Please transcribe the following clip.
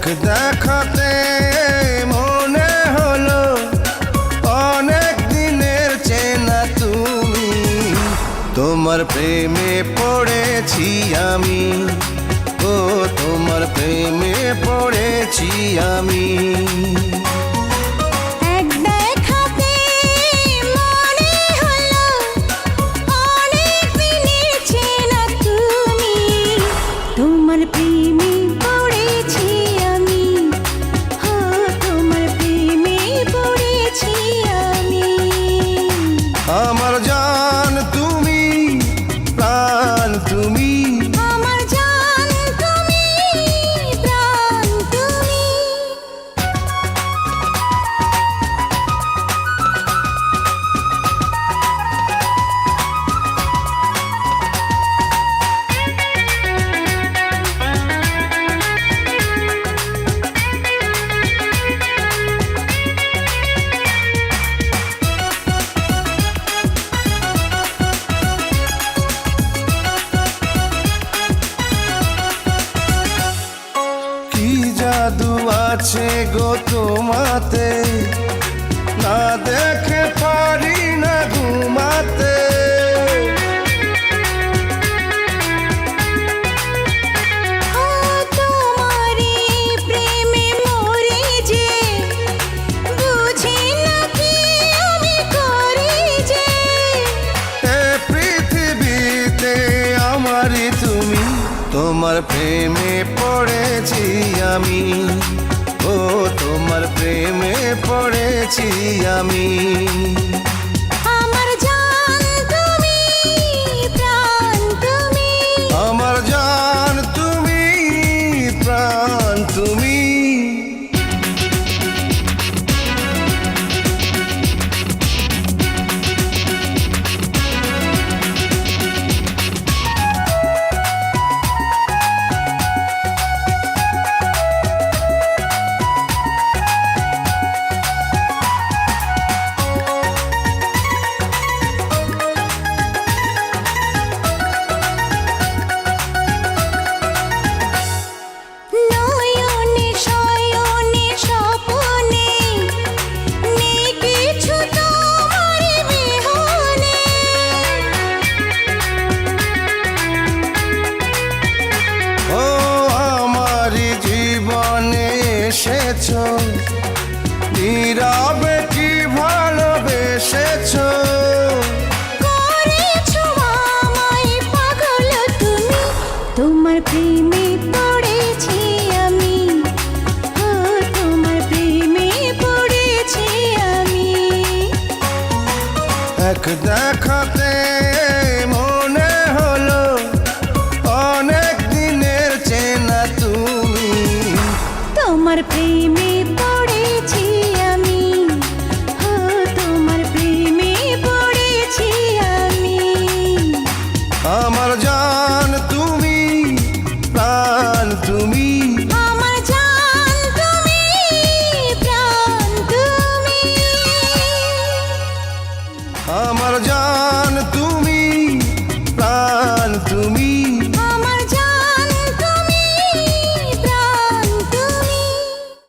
এক দেখাতে মনে হলো অনেক দিনের চেনা তুমি, তোমার প্রেমে পড়েছি আমি, ও তোমার প্রেমে পড়েছি আমি। আমার জান তুমি, প্রাণ তুমি, আমার জান তুমি, প্রাণ তুমি। জাদু আছে গো তোমাতে, না দেখে পারি না ঘুমাতে। তোমারই প্রেমে মরে যে, বুঝি না কি আমি করি যে। এ পৃথিবীতে আমারই তুমি, তোমার প্রেমে পড়েছি আমি, ও তোমার প্রেমে পড়েছি আমি। আমার জান তুমি, প্রাণ তুমি, আমার জান তুমি, প্রাণ তুমি। নয়নে শয়নে স্বপনে, নেই কিছু তোমার বিহনে। ও আমারি জীবনে এসেছো, নীরবে কি ভালোবেসেছো। করেছো আমায় পাগল তুমি, তোমার প্রেমে পড়েছি আমি, ও তোমার প্রেমে পড়েছি আমি। এক দেখাতে মনে হলো অনেক দিনের চেনা তুমি, তোমার প্রেমে পড়েছি আমি, ও তোমার প্রেমে পড়েছি আমি। আমার জান তুমি, প্রাণ তুমি, আমার জান তুমি, প্রাণ তুমি। আমার জান